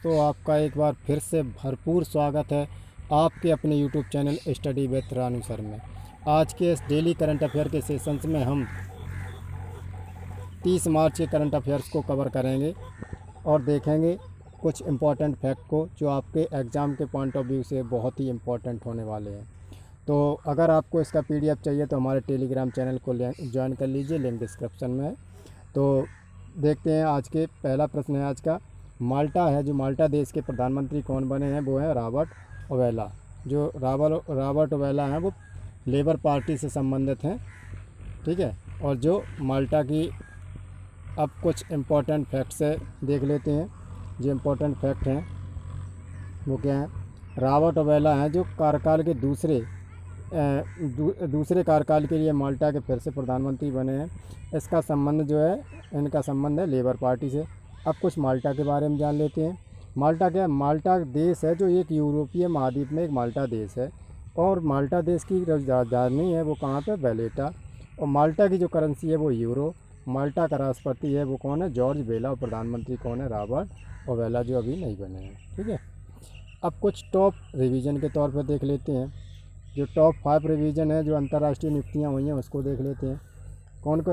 दोस्तों, आपका एक बार फिर से भरपूर स्वागत है आपके अपने YouTube channel study with Ranu sir में। आज के इस डेली करंट अफेयर के सेशंस में हम 30 मार्च के करंट अफेयर्स को कवर करेंगे और देखेंगे कुछ इम्पॉर्टेंट फैक्ट को जो आपके एग्ज़ाम के पॉइंट ऑफ व्यू से बहुत ही इम्पॉर्टेंट होने वाले हैं। तो अगर आपको इसका PDF चाहिए तो हमारे टेलीग्राम चैनल को ज्वाइन कर लीजिए, लिंक डिस्क्रिप्शन में है। तो देखते हैं आज के पहला प्रश्न है आज का। माल्टा है, जो माल्टा देश के प्रधानमंत्री कौन बने हैं, वो है रॉबर्ट ओवेला। जो रॉबर्ट ओवेला हैं वो लेबर पार्टी से संबंधित हैं, ठीक है। और जो माल्टा की अब कुछ इम्पोर्टेंट फैक्ट्स है देख लेते हैं। जो इम्पोर्टेंट फैक्ट हैं वो क्या हैं। रॉबर्ट ओवेला हैं जो कार्यकाल के दूसरे कार्यकाल के लिए माल्टा के फिर से प्रधानमंत्री बने हैं। इसका संबंध जो है, इनका संबंध है लेबर पार्टी से। अब कुछ माल्टा के बारे में जान लेते हैं। माल्टा क्या है? माल्टा देश है जो एक यूरोपीय महाद्वीप में एक माल्टा देश है और माल्टा देश की राजधानी है वो कहाँ पे? वैलेटा। और माल्टा की जो करेंसी है वो यूरो। माल्टा का राष्ट्रपति है वो कौन है? जॉर्ज वेला। और प्रधानमंत्री कौन है? रॉबर्ट ओवेला, जो अभी नहीं बने हैं, ठीक है। अब कुछ टॉप रिवीजन के तौर पर देख लेते हैं। जो टॉप 5 रिवीजन है जो अंतर्राष्ट्रीय नियुक्तियाँ हुई हैं उसको देख लेते हैं। कौन को?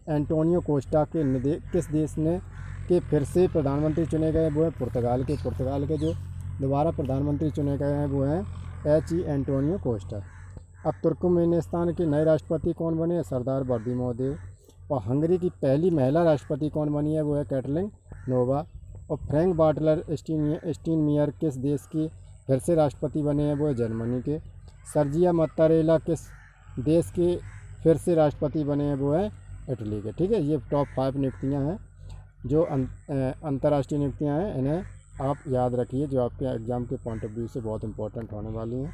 एंटोनियो कोस्टा के किस देश ने के फिर से प्रधानमंत्री चुने गए? वो है पुर्तगाल के। पुर्तगाल के जो दोबारा प्रधानमंत्री चुने गए हैं वो हैं एंटोनियो कोस्टा। अब तुर्कमेनिस्तान के नए राष्ट्रपति कौन बने हैं? सरदार बर्दिमुदेव। और हंगरी की पहली महिला राष्ट्रपति कौन बनी है? वो है कैटलिन नोवा। और फ्रैंक बाटलर स्टीनमियर किस देश की फिर से राष्ट्रपति बने हैं? वो है जर्मनी के। सर्जिया मत्तारेला किस देश के फिर से राष्ट्रपति बने हैं? वो है इटली के, ठीक है। ये टॉप 5 नियुक्तियाँ हैं जो अंतर्राष्ट्रीय नियुक्तियाँ हैं, इन्हें आप याद रखिए जो आपके एग्ज़ाम के पॉइंट ऑफ व्यू से बहुत इंपॉर्टेंट होने वाली हैं।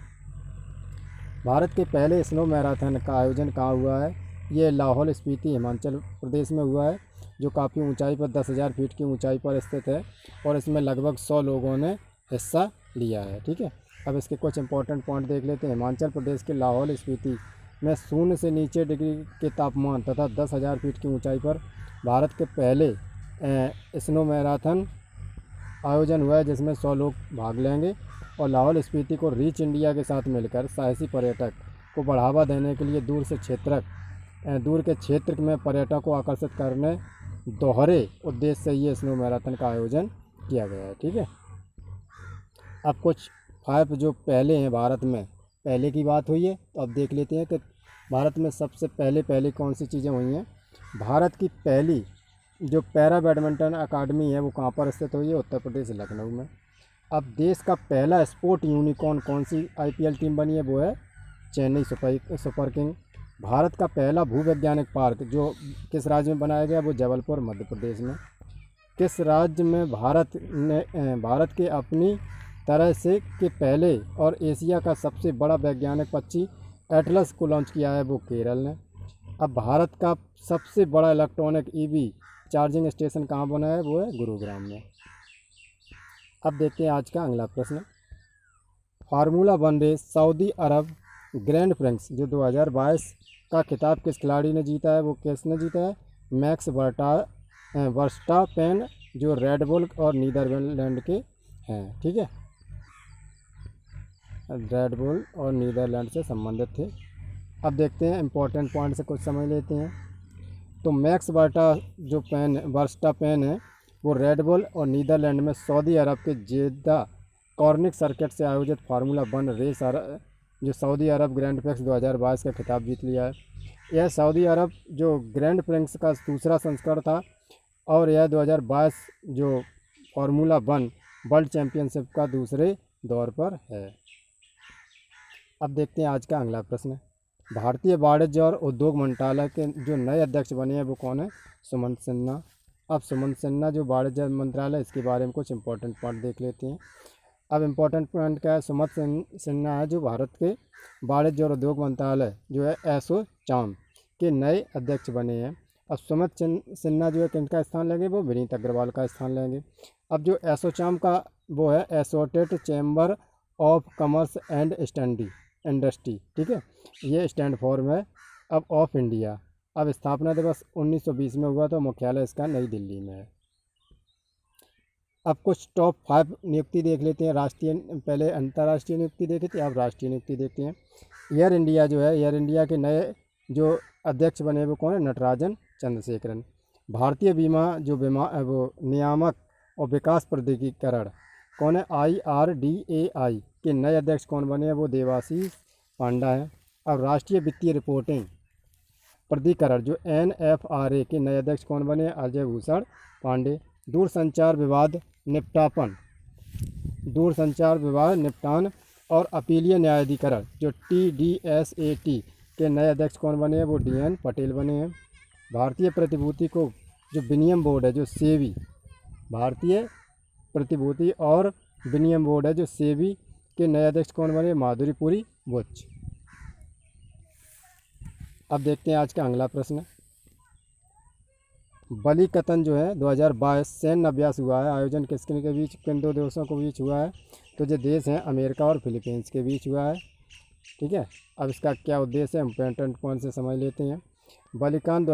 भारत के पहले स्नो मैराथन का आयोजन कहाँ हुआ है? ये लाहौल स्पीति हिमाचल प्रदेश में हुआ है, जो काफ़ी ऊंचाई पर 10,000 फीट की ऊंचाई पर स्थित है और इसमें लगभग 100 लोगों ने हिस्सा लिया है, ठीक है। अब इसके कुछ इंपॉर्टेंट पॉइंट देख लेते हैं। हिमाचल प्रदेश के लाहौल स्पीति में 0 से नीचे डिग्री के तापमान तथा 10,000 फीट की ऊंचाई पर भारत के पहले स्नो मैराथन आयोजन हुआ है जिसमें 100 लोग भाग लेंगे। और लाहौल स्पीति को रीच इंडिया के साथ मिलकर साहसी पर्यटक को बढ़ावा देने के लिए दूर के क्षेत्र में पर्यटकों को आकर्षित करने दोहरे उद्देश्य से ये स्नो मैराथन का आयोजन किया गया है, ठीक है। अब कुछ 5 जो पहले हैं भारत में, पहले की बात हुई है तो अब देख लेते हैं कि भारत में सबसे पहले कौन सी चीज़ें हुई हैं। भारत की पहली जो पैरा बैडमिंटन अकादमी है वो कहाँ पर स्थित हुई है? उत्तर प्रदेश, लखनऊ में। अब देश का पहला स्पोर्ट यूनिकॉर्न कौन सी IPL टीम बनी है? वो है चेन्नई सुपर किंग। भारत का पहला भूवैज्ञानिक पार्क जो किस राज्य में बनाया गया? वो जबलपुर, मध्य प्रदेश में। किस राज्य में भारत के अपनी तरह से के पहले और एशिया का सबसे बड़ा वैज्ञानिक पक्षी एटलस को लॉन्च किया है? वो केरल ने। अब भारत का सबसे बड़ा इलेक्ट्रॉनिक EV चार्जिंग स्टेशन कहाँ बना है? वो है गुरुग्राम में। अब देखते हैं आज का अगला प्रश्न। फार्मूला 1 रेस सऊदी अरब ग्रैंड प्रिक्स जो 2022 का खिताब किस खिलाड़ी ने जीता है? वो किसने जीता है? मैक्स वर्स्टापेन, जो रेडबुल और नीदरलैंड के हैं, ठीक है। रेडबुल और नीदरलैंड से संबंधित थे। अब देखते हैं इंपॉर्टेंट पॉइंट से कुछ समझ लेते हैं। तो मैक्स वर्स्टापेन है वो रेडबुल और नीदरलैंड में सऊदी अरब के जेद्दा कॉर्निक सर्किट से आयोजित फार्मूला 1 रेस जो सऊदी अरब ग्रैंड प्रिक्स 2022 का खिताब जीत लिया है। यह सऊदी अरब जो ग्रैंड प्रिक्स का दूसरा संस्करण था और यह 2022 जो फार्मूला 1 वर्ल्ड चैम्पियनशिप का दूसरे दौर पर है। अब देखते हैं आज का अगला प्रश्न। भारतीय वाणिज्य और उद्योग मंत्रालय के जो नए अध्यक्ष बने हैं वो कौन है? सुमंत सिन्हा। अब सुमंत सिन्हा जो वाणिज्य मंत्रालय, इसके बारे में कुछ इंपॉर्टेंट पॉइंट देख लेते हैं। अब इम्पोर्टेंट पॉइंट क्या है? सुमंत सिन्हा है जो भारत के वाणिज्य और उद्योग मंत्रालय जो है एसोचैम के नए अध्यक्ष बने हैं। अब सुमंत सिन्हा जो है किनका स्थान लेंगे? वो विनीत अग्रवाल का स्थान लेंगे। अब जो एसोचैम का वो है associated chamber of commerce and industry, ठीक है। ये स्टैंड फॉर में अब ऑफ इंडिया। अब स्थापना दिवस 1920 में हुआ तो मुख्यालय इसका नई दिल्ली में है। अब कुछ टॉप 5 नियुक्ति देख लेते हैं। राष्ट्रीय, पहले अंतर्राष्ट्रीय नियुक्ति देखी थी, अब राष्ट्रीय नियुक्ति देखते हैं। एयर इंडिया जो है, एयर इंडिया के नए जो अध्यक्ष बने वो कौन है? नटराजन चंद्रशेखरन। भारतीय बीमा जो वो नियामक और विकास प्राधिकरण कौन है? IRDAI के नए अध्यक्ष कौन बने हैं? वो देवाशीष पांडा है। अब राष्ट्रीय वित्तीय रिपोर्टिंग प्राधिकरण जो NFRA के नए अध्यक्ष कौन बने हैं? अजय भूषण पांडे। दूरसंचार विवाद निपटान और अपीलीय न्यायाधिकरण जो TDSAT के नए अध्यक्ष कौन बने हैं? वो DN पटेल बने हैं। भारतीय प्रतिभूति को जो विनियम बोर्ड है जो सेबी, भारतीय प्रतिभूति और विनियम बोर्ड है जो सेबी के नए अध्यक्ष कौन बने? माधुरीपुरी बुच। अब देखते हैं आज का अगला प्रश्न। बलि कतन जो है 2022 सैन्य अभ्यास हुआ है, आयोजन किसके के बीच, किन दो देशों के बीच हुआ है? तो जो देश हैं अमेरिका और फिलीपींस के बीच हुआ है। ठीक है, अब इसका क्या उद्देश्य है, इम्पोर्टेंट पॉइंट से समझ लेते हैं। बलि कतन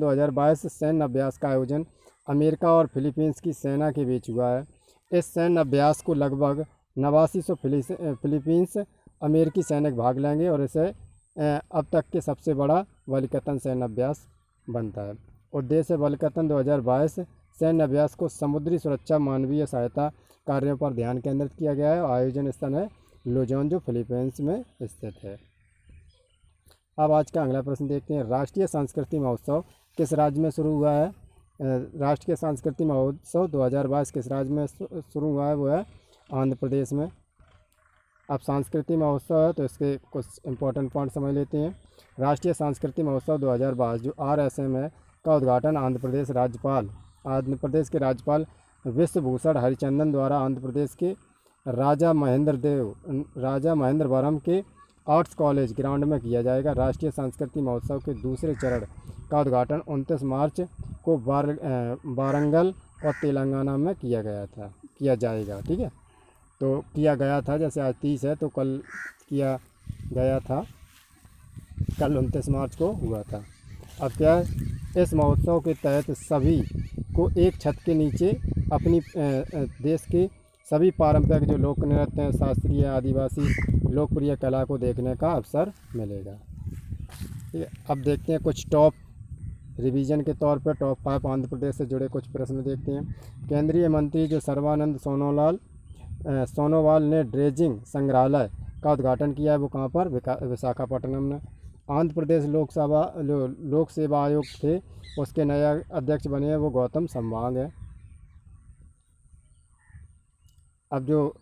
2022 सैन्य अभ्यास का आयोजन अमेरिका और फिलीपींस की सेना के बीच हुआ है। इस सैन्य अभ्यास को लगभग 8900 फिलीपींस अमेरिकी सैनिक भाग लेंगे और इसे अब तक के सबसे बड़ा बलि कतन सैन्य अभ्यास बनता है। उद्देश्य बलि कतन 2022 सैन्य अभ्यास को समुद्री सुरक्षा मानवीय सहायता कार्यों पर ध्यान केंद्रित किया गया है और आयोजन स्थल है लुजोन जो फिलीपींस में स्थित है। अब आज का अगला प्रश्न देखते हैं। राष्ट्रीय सांस्कृतिक महोत्सव किस राज्य में शुरू हुआ है? राष्ट्रीय सांस्कृतिक महोत्सव 2022 किस राज्य में शुरू हुआ है? वो है आंध्र प्रदेश में। अब सांस्कृतिक महोत्सव है तो इसके कुछ इंपॉर्टेंट पॉइंट समझ लेते हैं। राष्ट्रीय सांस्कृतिक महोत्सव 2022 जो RSM है का उद्घाटन आंध्र प्रदेश के राज्यपाल विश्वभूषण हरिचंदन द्वारा आंध्र प्रदेश के राजा महेंद्रवरम के आर्ट्स कॉलेज ग्राउंड में किया जाएगा। राष्ट्रीय सांस्कृतिक महोत्सव के दूसरे चरण का उद्घाटन 29 मार्च को वारंगल और तेलंगाना में किया जाएगा। ठीक है, तो किया गया था, जैसे आज 30 है तो कल किया गया था, कल 29 मार्च को हुआ था। अब क्या है, इस महोत्सव के तहत सभी को एक छत के नीचे अपनी देश के सभी पारंपरिक जो लोक नृत्य हैं, शास्त्रीय आदिवासी लोकप्रिय कला को देखने का अवसर मिलेगा। ठीक है, अब देखते हैं कुछ टॉप रिवीजन के तौर पर टॉप 5 आंध्र प्रदेश से जुड़े कुछ प्रश्न देखते हैं। केंद्रीय मंत्री जो सर्बानंद सोनोवाल ने ड्रेजिंग संग्रहालय का उद्घाटन किया है, वो कहाँ पर? विशाखापट्टनम में। आंध्र प्रदेश लोक सेवा आयोग थे, उसके नए अध्यक्ष बने हैं वो गौतम संवांग है। अब जो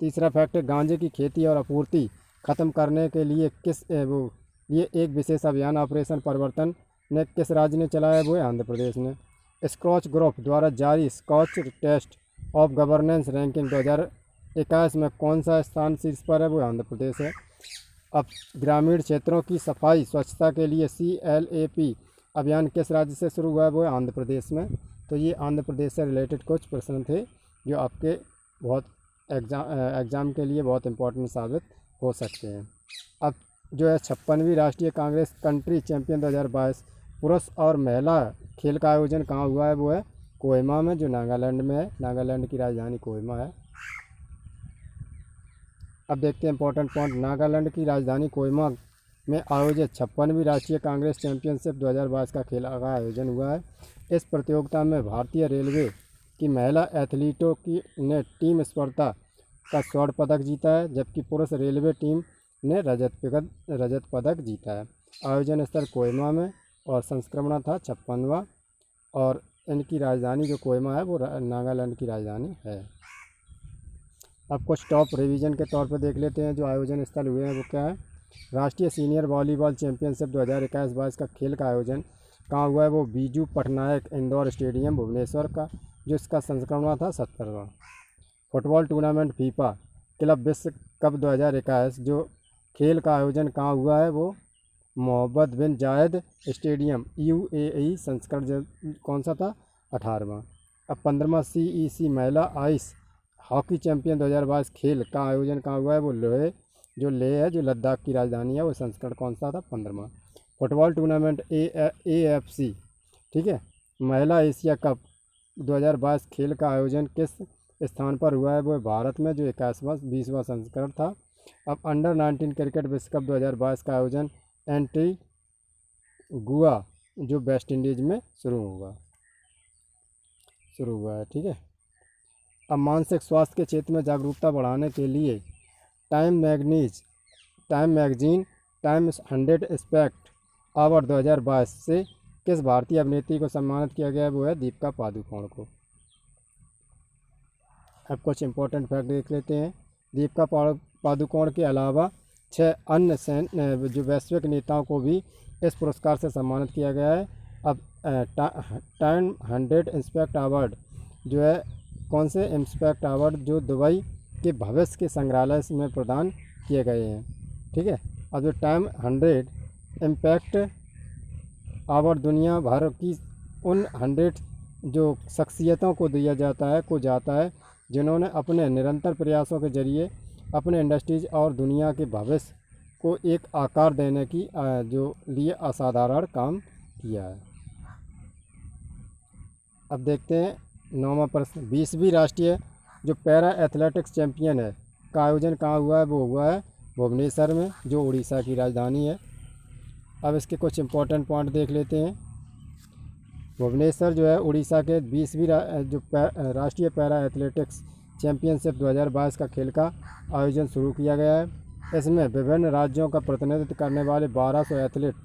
तीसरा फैक्ट है, गांजे की खेती और आपूर्ति ख़त्म करने के लिए ये एक विशेष अभियान ऑपरेशन परिवर्तन ने किस राज्य ने चलाया? वो है आंध्र प्रदेश ने। स्कॉच ग्रुप द्वारा जारी Skoch test of governance ranking 2021 में कौन सा स्थान शीर्ष पर है? वो आंध्र प्रदेश है। अब ग्रामीण क्षेत्रों की सफाई स्वच्छता के लिए CLAP अभियान किस राज्य से शुरू हुआ है? वो है आंध्र प्रदेश में। तो ये आंध्र प्रदेश से रिलेटेड कुछ प्रश्न थे जो आपके बहुत एग्ज़ाम के लिए बहुत इम्पोर्टेंट साबित हो सकते हैं। अब जो है 56वीं राष्ट्रीय कांग्रेस कंट्री चैंपियन 2022 पुरुष और महिला खेल का आयोजन कहाँ हुआ है? वो है कोहिमा में, जो नागालैंड में है। नागालैंड की राजधानी कोहिमा है। अब देखते हैं इंपॉर्टेंट पॉइंट। नागालैंड की राजधानी कोहिमा में आयोजित 56वीं राष्ट्रीय कांग्रेस चैंपियनशिप 2022 का खेल का आयोजन हुआ है। इस प्रतियोगिता में भारतीय रेलवे की महिला एथलीटों ने टीम स्पर्धा का स्वर्ण पदक जीता है, जबकि पुरुष रेलवे टीम ने रजत पदक जीता है। आयोजन स्थल कोहिमा में और संस्करण था 56वां, और इनकी राजधानी जो कोहिमा है वो नागालैंड की राजधानी है। अब कुछ टॉप रिवीजन के तौर पर देख लेते हैं जो आयोजन स्थल हुए हैं वो क्या है। राष्ट्रीय सीनियर वॉलीबॉल चैंपियनशिप 2021-22 का खेल का आयोजन कहाँ हुआ है? वो बीजू पटनायक इंडोर स्टेडियम भुवनेश्वर का, जो इसका संस्करण था 70वां। फुटबॉल टूर्नामेंट फीफा क्लब विश्व कप 2021 जो खेल का आयोजन कहाँ हुआ है? वो मोहम्मद बिन जायद स्टेडियम UAE, संस्करण कौन सा था? 18वां। अब 15वां CEC महिला आइस हॉकी चैंपियन 2022 खेल का आयोजन कहाँ हुआ है? वो लेह है, जो लद्दाख की राजधानी है, वो संस्करण कौन सा था? 15वां। फुटबॉल टूर्नामेंट AFC, ठीक है, महिला एशिया कप 2022 खेल का आयोजन किस स्थान पर हुआ है? वो है भारत में, जो 21वां संस्करण था। अब अंडर 19 क्रिकेट विश्व कप 2022 का आयोजन एंटीगुआ जो वेस्ट इंडीज़ में शुरू हुआ है। ठीक है। अब मानसिक स्वास्थ्य के क्षेत्र में जागरूकता बढ़ाने के लिए time magazine time 100 aspect award 2022 से किस भारतीय अभिनेत्री को सम्मानित किया गया है? वो है दीपिका पादुकोण को। अब कुछ इंपॉर्टेंट फैक्ट देख लेते हैं। दीपिका पादुकोण के अलावा 6 अन्य जो वैश्विक नेताओं को भी इस पुरस्कार से सम्मानित किया गया है। अब टाइम 100 इंस्पेक्ट अवार्ड जो है, कौन से इंस्पेक्ट अवार्ड? जो दुबई के भविष्य के संग्रहालय में प्रदान किए गए हैं। ठीक है। अब जो टाइम 100 इम्पैक्ट अवार्ड दुनिया भर की उन 100 जो शख्सियतों को दिया जाता है जिन्होंने अपने निरंतर प्रयासों के जरिए अपने इंडस्ट्रीज और दुनिया के भविष्य को एक आकार देने की जो लिए असाधारण काम किया है। अब देखते हैं 9वां प्रश्न। 20वीं राष्ट्रीय जो पैरा एथलेटिक्स चैंपियन है का आयोजन कहाँ हुआ है? वो हुआ है भुवनेश्वर में, जो उड़ीसा की राजधानी है। अब इसके कुछ इंपॉर्टेंट पॉइंट देख लेते हैं। भुवनेश्वर जो है उड़ीसा के 20वीं जो राष्ट्रीय पैरा एथलेटिक्स चैंपियनशिप 2022 का खेल का आयोजन शुरू किया गया है। इसमें विभिन्न राज्यों का प्रतिनिधित्व करने वाले 1200 एथलीट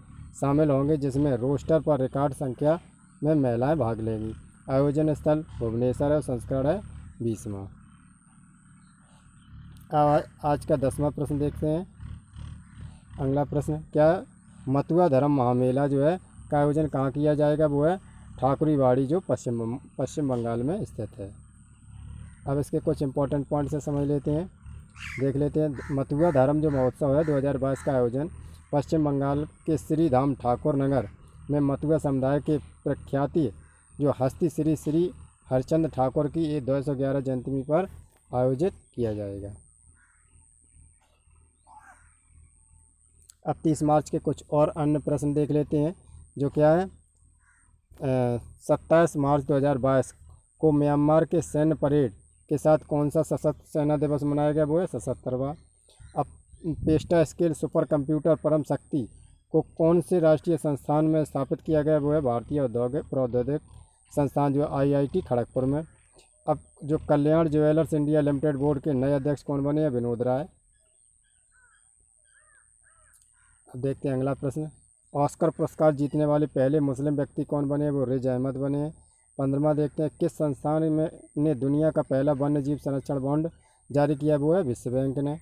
शामिल होंगे, जिसमें रोस्टर पर रिकॉर्ड संख्या में महिलाएं भाग लेंगी। आयोजन स्थल भुवनेश्वर है, संस्करण है 20वां। आज का 10वां प्रश्न देखते हैं। अगला प्रश्न, क्या मथुरा धर्म महामेला जो है का आयोजन कहाँ किया जाएगा? वो है ठाकुरीवाड़ी जो पश्चिम बंगाल में स्थित है। अब इसके कुछ इंपॉर्टेंट पॉइंट से समझ लेते हैं, देख लेते हैं। मथुरा धर्म जो महोत्सव है 2022 का आयोजन पश्चिम बंगाल के श्री धाम ठाकुर नगर में मथुरा समुदाय के प्रख्याति जो हस्ती श्री हरचंद ठाकुर की 211 जयंती पर आयोजित किया जाएगा। अब 30 मार्च के कुछ और अन्य प्रश्न देख लेते हैं, जो क्या है। 27 मार्च 2022 को म्यांमार के सैन्य परेड के साथ कौन सा सशस्त्र सेना दिवस मनाया गया? वो है 77वां। अब पेस्टा स्केल सुपर कंप्यूटर परम शक्ति को कौन से राष्ट्रीय संस्थान में स्थापित किया गया? वो है भारतीय औद्योगिक प्रौद्योगिक संस्थान जो IIT खड़गपुर में। अब जो कल्याण ज्वेलर्स इंडिया लिमिटेड बोर्ड के नए अध्यक्ष कौन बने हैं? विनोद राय। अब देखते हैं अगला प्रश्न। ऑस्कर पुरस्कार जीतने वाले पहले मुस्लिम व्यक्ति कौन बने? वो रिज अहमद बने। 15वां देखते हैं, किस संस्थान ने दुनिया का पहला वन्य जीव संरक्षण बॉन्ड जारी किया? वो है विश्व बैंक ने।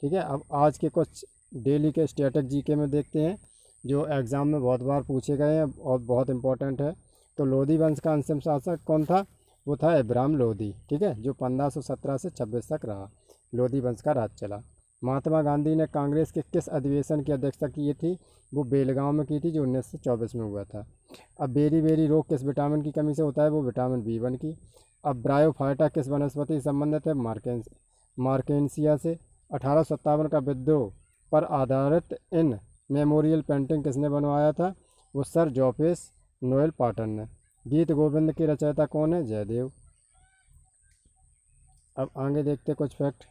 ठीक है। अब आज के कुछ डेली के स्टैटिक जीके में देखते हैं, जो एग्ज़ाम में बहुत बार पूछे गए हैं और बहुत इंपॉर्टेंट है। तो लोधी वंश का अंतिम शासक कौन था? वो था इब्राहिम लोधी। ठीक है, जो 1517 से 26 तक रहा। लोधी वंश का राज चला। महात्मा गांधी ने कांग्रेस के किस अधिवेशन की अध्यक्षता की थी? वो बेलगांव में की थी, जो 1924 में हुआ था। अब बेरी रोग किस विटामिन की कमी से होता है? वो विटामिन B1 की। अब ब्रायोफाइटा किस वनस्पति से संबंधित है? मार्केंसिया से। 1857 का विद्रोह पर आधारित इन मेमोरियल पेंटिंग किसने बनवाया था? वो सर जोसेफ नोएल पाटन ने। गीत गोविंद के रचयिता कौन है? जयदेव। अब आगे देखते कुछ फैक्ट।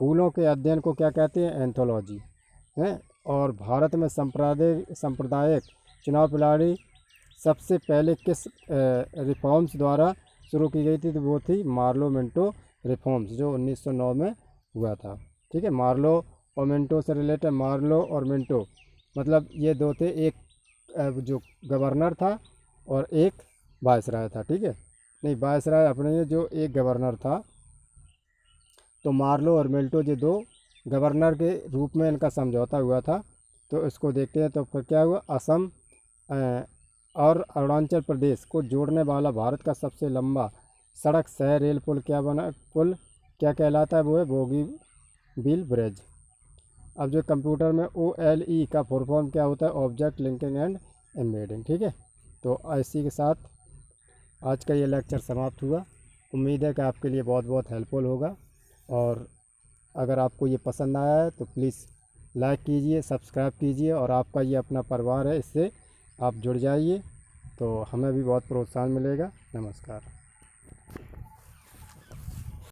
फूलों के अध्ययन को क्या कहते हैं? एंथोलॉजी है। और भारत में सांप्रदायिक चुनाव प्रणाली सबसे पहले किस रिफॉर्म्स द्वारा शुरू की गई थी? तो वो थी मार्लो मिंटो रिफॉर्म्स, जो 1909 में हुआ था। ठीक है। मार्लो और मिंटो से रिलेटेड, मार्लो और मिंटो मतलब ये दो थे, एक जो गवर्नर था और एक वायसराय था। ठीक है, नहीं वायसराय अपने जो एक गवर्नर था, तो मार्लो और मिंटो जो दो गवर्नर के रूप में इनका समझौता हुआ था। तो इसको देखते हैं। तो फिर क्या हुआ? असम और अरुणाचल प्रदेश को जोड़ने वाला भारत का सबसे लंबा सड़क सह रेल पुल पुल क्या कहलाता है? वो है बोगीबील ब्रिज। अब जो कंप्यूटर में OLE का फुल फॉर्म क्या होता है? Object linking and embedding. ठीक है, तो इसी के साथ आज का ये लेक्चर समाप्त हुआ। उम्मीद है कि आपके लिए बहुत बहुत हेल्पफुल होगा, और अगर आपको ये पसंद आया है तो प्लीज़ लाइक कीजिए, सब्सक्राइब कीजिए, और आपका ये अपना परिवार है, इससे आप जुड़ जाइए। तो हमें भी बहुत प्रोत्साहन मिलेगा। नमस्कार।